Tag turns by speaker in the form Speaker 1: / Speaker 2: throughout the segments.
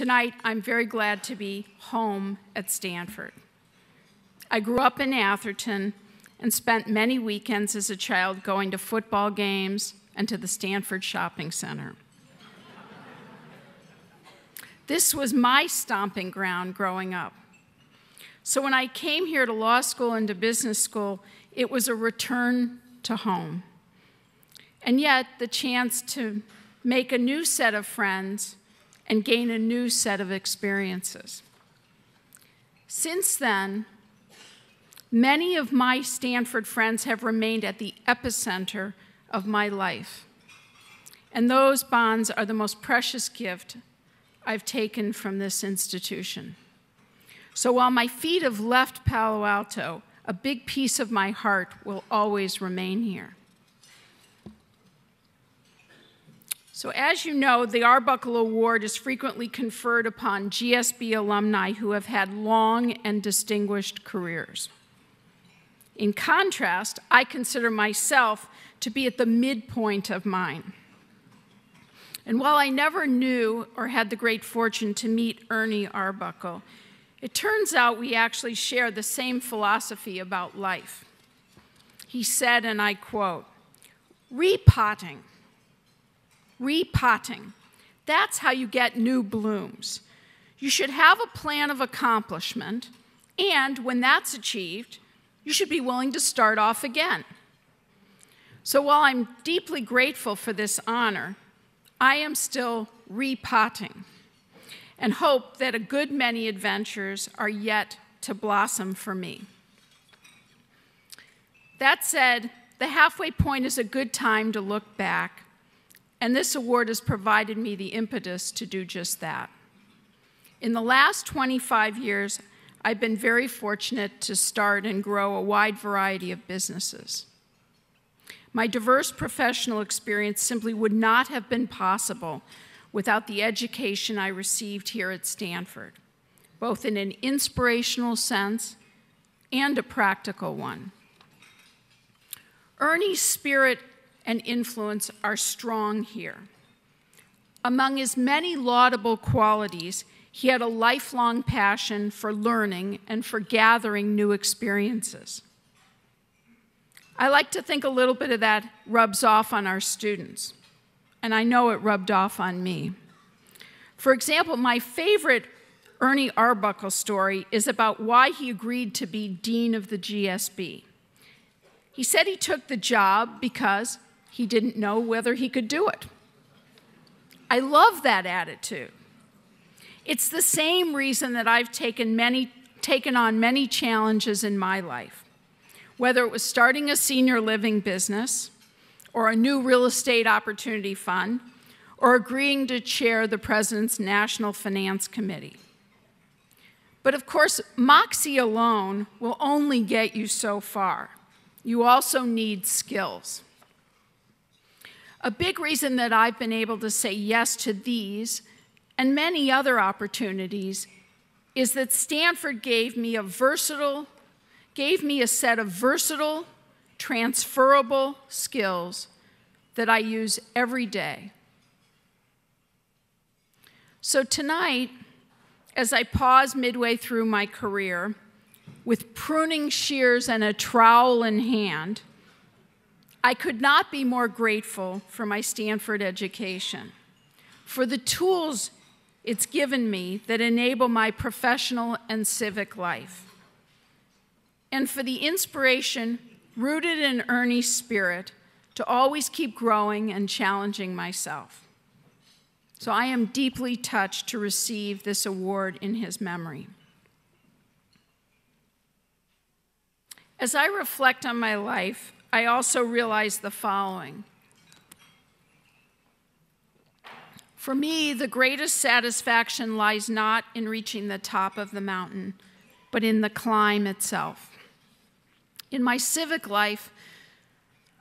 Speaker 1: Tonight, I'm very glad to be home at Stanford. I grew up in Atherton and spent many weekends as a child going to football games and to the Stanford Shopping Center. This was my stomping ground growing up. So when I came here to law school and to business school, it was a return to home. And yet, the chance to make a new set of friends and gain a new set of experiences. Since then, many of my Stanford friends have remained at the epicenter of my life. And those bonds are the most precious gift I've taken from this institution. So while my feet have left Palo Alto, a big piece of my heart will always remain here. So as you know, the Arbuckle Award is frequently conferred upon GSB alumni who have had long and distinguished careers. In contrast, I consider myself to be at the midpoint of mine. And while I never knew or had the great fortune to meet Ernie Arbuckle, it turns out we actually share the same philosophy about life. He said, and I quote, "Repotting. Repotting. That's how you get new blooms. You should have a plan of accomplishment, and when that's achieved, you should be willing to start off again." So while I'm deeply grateful for this honor, I am still repotting and hope that a good many adventures are yet to blossom for me. That said, the halfway point is a good time to look back, and this award has provided me the impetus to do just that. In the last 25 years, I've been very fortunate to start and grow a wide variety of businesses. My diverse professional experience simply would not have been possible without the education I received here at Stanford, both in an inspirational sense and a practical one. Ernie's spirit and influence are strong here. Among his many laudable qualities, he had a lifelong passion for learning and for gathering new experiences. I like to think a little bit of that rubs off on our students, and I know it rubbed off on me. For example, my favorite Ernie Arbuckle story is about why he agreed to be dean of the GSB. He said he took the job because he didn't know whether he could do it. I love that attitude. It's the same reason that I've taken on many challenges in my life, whether it was starting a senior living business, or a new real estate opportunity fund, or agreeing to chair the President's National Finance Committee. But of course, moxie alone will only get you so far. You also need skills. A big reason that I've been able to say yes to these and many other opportunities is that Stanford gave me a set of versatile, transferable skills that I use every day. So tonight, as I pause midway through my career, with pruning shears and a trowel in hand, I could not be more grateful for my Stanford education, for the tools it's given me that enable my professional and civic life, and for the inspiration rooted in Ernie's spirit to always keep growing and challenging myself. So I am deeply touched to receive this award in his memory. As I reflect on my life, I also realize the following. For me, the greatest satisfaction lies not in reaching the top of the mountain, but in the climb itself. In my civic life,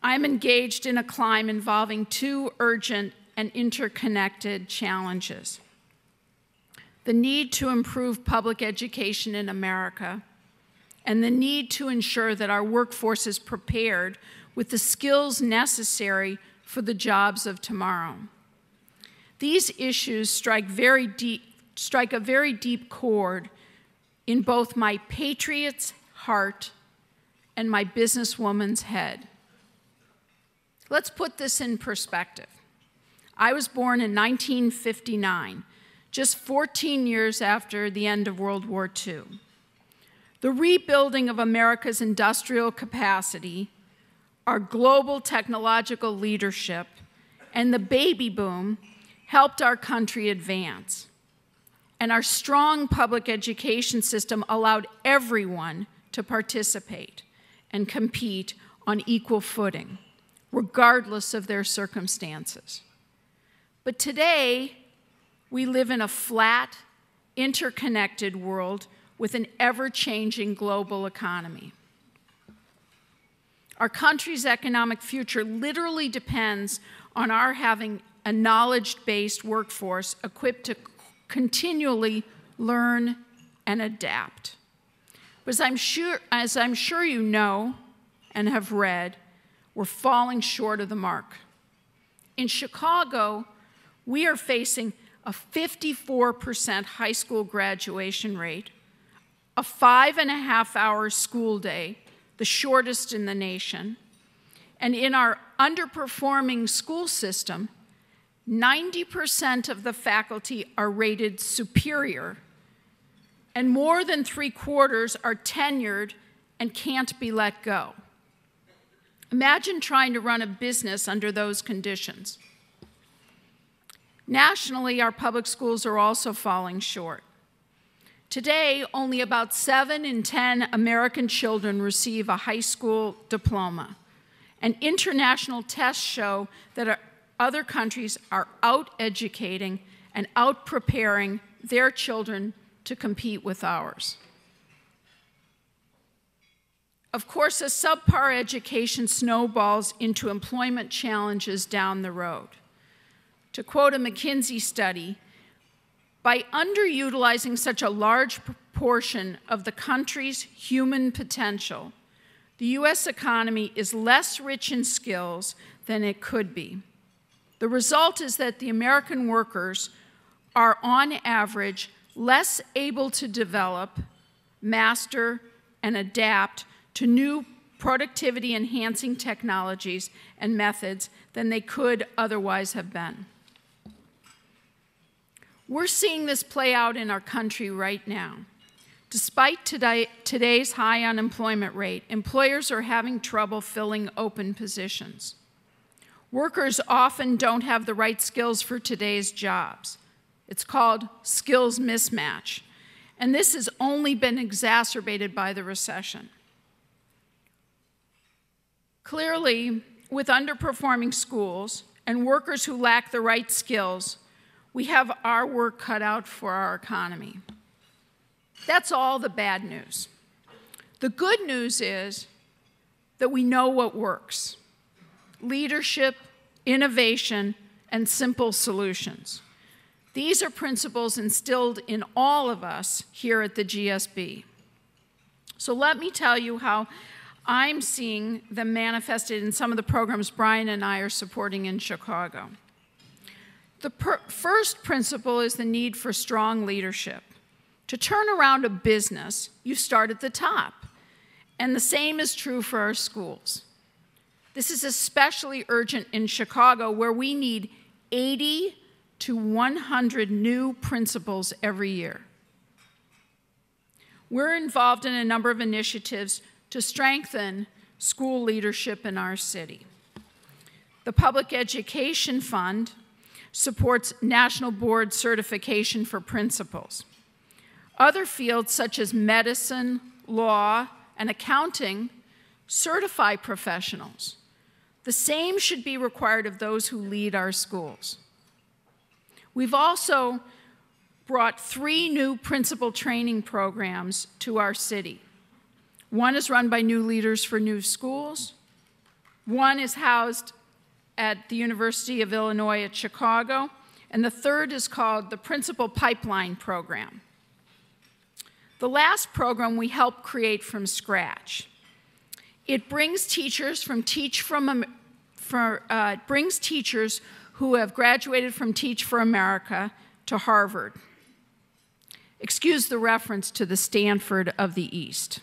Speaker 1: I'm engaged in a climb involving two urgent and interconnected challenges: the need to improve public education in America, and the need to ensure that our workforce is prepared with the skills necessary for the jobs of tomorrow. These issues strike very deep strike a very deep chord in both my patriot's heart and my businesswoman's head. Let's put this in perspective. I was born in 1959, just 14 years after the end of World War II. The rebuilding of America's industrial capacity, our global technological leadership, and the baby boom helped our country advance. And our strong public education system allowed everyone to participate and compete on equal footing, regardless of their circumstances. But today, we live in a flat, interconnected world with an ever-changing global economy. Our country's economic future literally depends on our having a knowledge-based workforce equipped to continually learn and adapt. But as I'm sure you know and have read, we're falling short of the mark. In Chicago, we are facing a 54% high school graduation rate, a 5.5-hour school day, the shortest in the nation, and in our underperforming school system, 90% of the faculty are rated superior, and more than 3/4 are tenured and can't be let go. Imagine trying to run a business under those conditions. Nationally, our public schools are also falling short. Today, only about 7 in 10 American children receive a high school diploma, and international tests show that other countries are out-educating and out-preparing their children to compete with ours. Of course, a subpar education snowballs into employment challenges down the road. To quote a McKinsey study, by underutilizing such a large proportion of the country's human potential, the U.S. economy is less rich in skills than it could be. The result is that the American workers are, on average, less able to develop, master, and adapt to new productivity-enhancing technologies and methods than they could otherwise have been. We're seeing this play out in our country right now. Despite today's high unemployment rate, employers are having trouble filling open positions. Workers often don't have the right skills for today's jobs. It's called skills mismatch, and this has only been exacerbated by the recession. Clearly, with underperforming schools and workers who lack the right skills, we have our work cut out for our economy. That's all the bad news. The good news is that we know what works: leadership, innovation, and simple solutions. These are principles instilled in all of us here at the GSB. So let me tell you how I'm seeing them manifested in some of the programs Brian and I are supporting in Chicago. The first principle is the need for strong leadership. To turn around a business, you start at the top, and the same is true for our schools. This is especially urgent in Chicago, where we need 80 to 100 new principals every year. We're involved in a number of initiatives to strengthen school leadership in our city. The Public Education Fund supports national board certification for principals. Other fields such as medicine, law, and accounting certify professionals. The same should be required of those who lead our schools. We've also brought 3 new principal training programs to our city. One is run by New Leaders for New Schools. One is housed at the University of Illinois at Chicago. And the third is called the Principal Pipeline Program. The last program we helped create from scratch. It brings teachers who have graduated from Teach for America to Harvard. Excuse the reference to the Stanford of the East.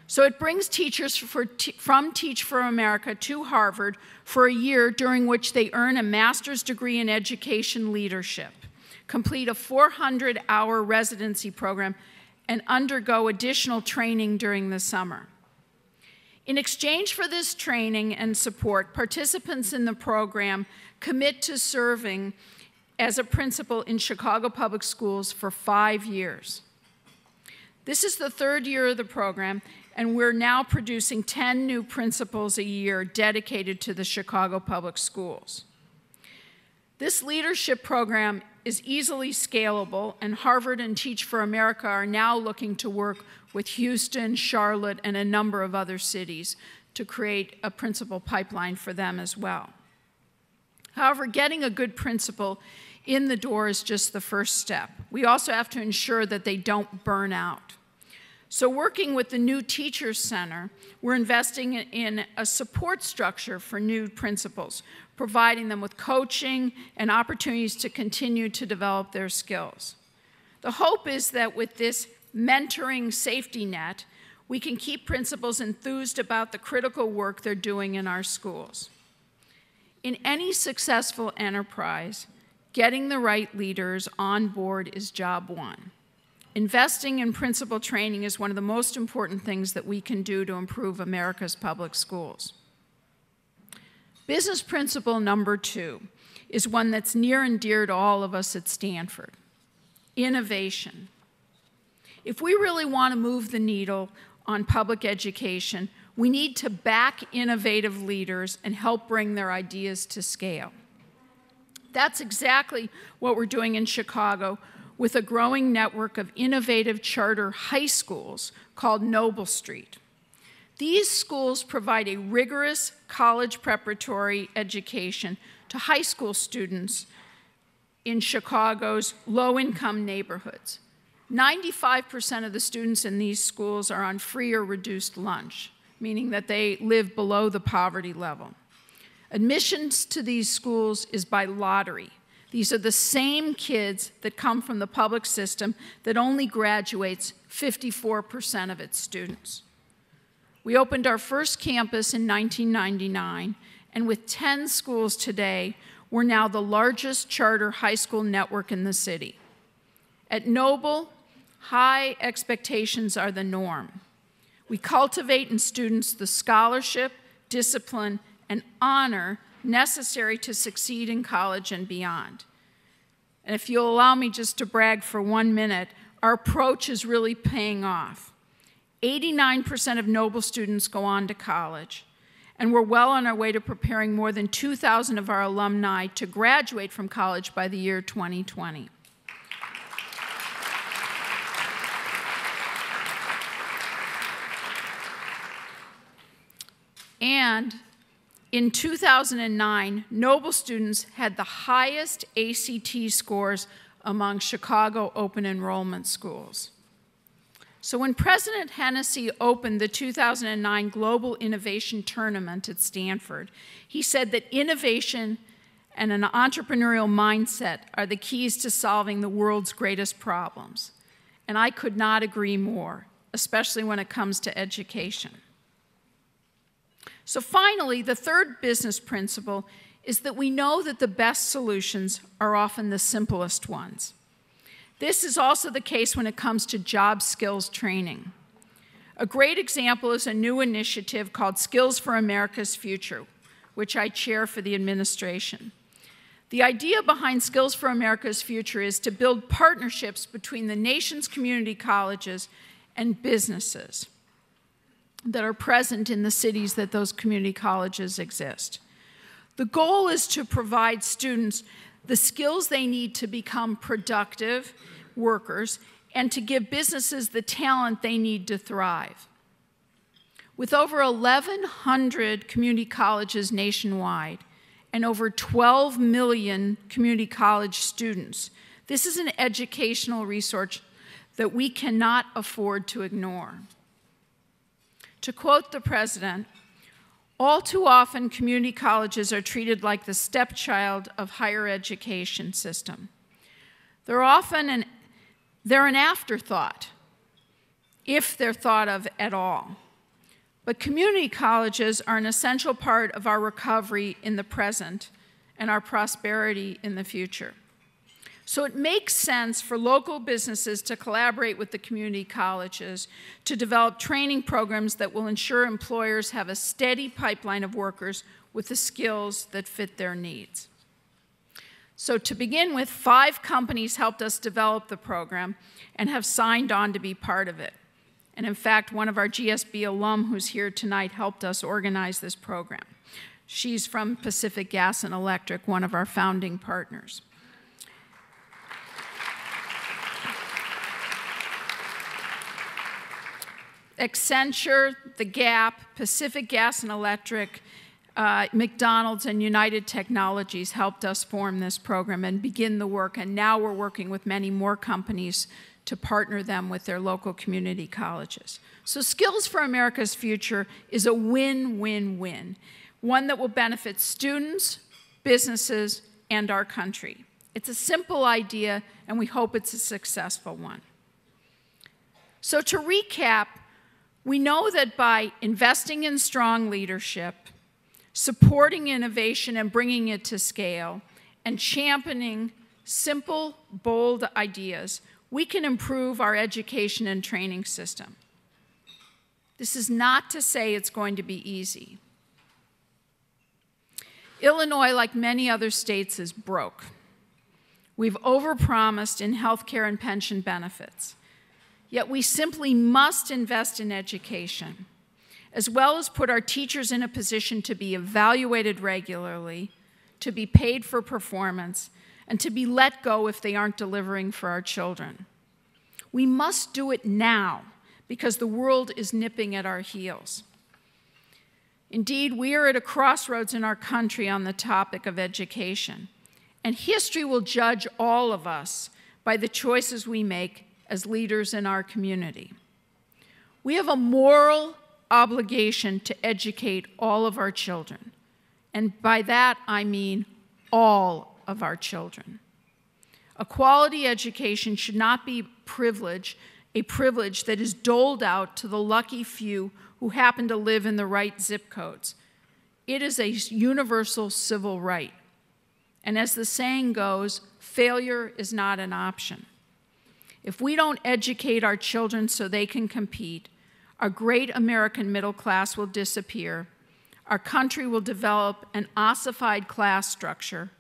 Speaker 1: So it brings teachers from Teach for America to Harvard for a year during which they earn a master's degree in education leadership, complete a 400-hour residency program, and undergo additional training during the summer. In exchange for this training and support, participants in the program commit to serving as a principal in Chicago Public Schools for 5 years. This is the 3rd year of the program, and we're now producing 10 new principals a year dedicated to the Chicago Public Schools. This leadership program is easily scalable, and Harvard and Teach for America are now looking to work with Houston, Charlotte, and a number of other cities to create a principal pipeline for them as well. However, getting a good principal in the door is just the first step. We also have to ensure that they don't burn out. So working with the new Teachers Center, we're investing in a support structure for new principals, providing them with coaching and opportunities to continue to develop their skills. The hope is that with this mentoring safety net, we can keep principals enthused about the critical work they're doing in our schools. In any successful enterprise, getting the right leaders on board is job one. Investing in principal training is one of the most important things that we can do to improve America's public schools. Business principle number 2 is one that's near and dear to all of us at Stanford: innovation. If we really want to move the needle on public education, we need to back innovative leaders and help bring their ideas to scale. That's exactly what we're doing in Chicago with a growing network of innovative charter high schools called Noble Street. These schools provide a rigorous college preparatory education to high school students in Chicago's low-income neighborhoods. 95% of the students in these schools are on free or reduced lunch, meaning that they live below the poverty level. Admissions to these schools is by lottery. These are the same kids that come from the public system that only graduates 54% of its students. We opened our first campus in 1999, and with 10 schools today, we're now the largest charter high school network in the city. At Noble, high expectations are the norm. We cultivate in students the scholarship, discipline, and honor necessary to succeed in college and beyond. And if you'll allow me just to brag for 1 minute, our approach is really paying off. 89% of Noble students go on to college, and we're well on our way to preparing more than 2,000 of our alumni to graduate from college by the year 2020. And in 2009, Noble students had the highest ACT scores among Chicago open enrollment schools. So when President Hennessy opened the 2009 Global Innovation Tournament at Stanford, he said that innovation and an entrepreneurial mindset are the keys to solving the world's greatest problems. And I could not agree more, especially when it comes to education. So finally, the third business principle is that we know that the best solutions are often the simplest ones. This is also the case when it comes to job skills training. A great example is a new initiative called Skills for America's Future, which I chair for the administration. The idea behind Skills for America's Future is to build partnerships between the nation's community colleges and businesses that are present in the cities that those community colleges exist. The goal is to provide students the skills they need to become productive workers and to give businesses the talent they need to thrive. With over 1,100 community colleges nationwide and over 12 million community college students, this is an educational resource that we cannot afford to ignore. To quote the president, "All too often, community colleges are treated like the stepchild of higher education system. They're often an They're an afterthought, if they're thought of at all. But community colleges are an essential part of our recovery in the present and our prosperity in the future. So it makes sense for local businesses to collaborate with the community colleges to develop training programs that will ensure employers have a steady pipeline of workers with the skills that fit their needs. So to begin with, 5 companies helped us develop the program and have signed on to be part of it. And in fact, one of our GSB alum who's here tonight helped us organize this program. She's from Pacific Gas and Electric, one of our founding partners. Accenture, The Gap, Pacific Gas and Electric, McDonald's, and United Technologies helped us form this program and begin the work, and now we're working with many more companies to partner them with their local community colleges. So Skills for America's Future is a win-win-win, one that will benefit students, businesses, and our country. It's a simple idea, and we hope it's a successful one. So to recap, we know that by investing in strong leadership, supporting innovation and bringing it to scale, and championing simple, bold ideas, we can improve our education and training system. This is not to say it's going to be easy. Illinois, like many other states, is broke. We've overpromised in healthcare and pension benefits. Yet we simply must invest in education, as well as put our teachers in a position to be evaluated regularly, to be paid for performance, and to be let go if they aren't delivering for our children. We must do it now, because the world is nipping at our heels. Indeed, we are at a crossroads in our country on the topic of education, and history will judge all of us by the choices we make as leaders in our community. We have a moral obligation to educate all of our children, and by that I mean all of our children. A quality education should not be a privilege that is doled out to the lucky few who happen to live in the right zip codes. It is a universal civil right. And as the saying goes, failure is not an option. If we don't educate our children so they can compete, our great American middle class will disappear, our country will develop an ossified class structure,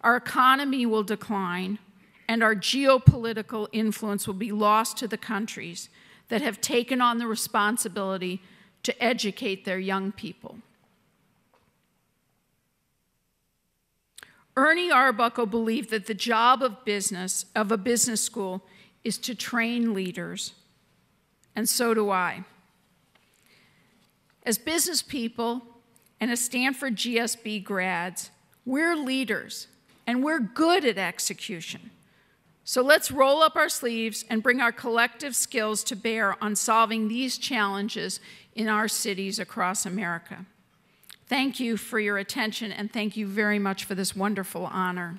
Speaker 1: our economy will decline, and our geopolitical influence will be lost to the countries that have taken on the responsibility to educate their young people. Ernie Arbuckle believed that the job of a business school is to train leaders, and so do I. As business people and as Stanford GSB grads, we're leaders, and we're good at execution. So let's roll up our sleeves and bring our collective skills to bear on solving these challenges in our cities across America. Thank you for your attention, and thank you very much for this wonderful honor.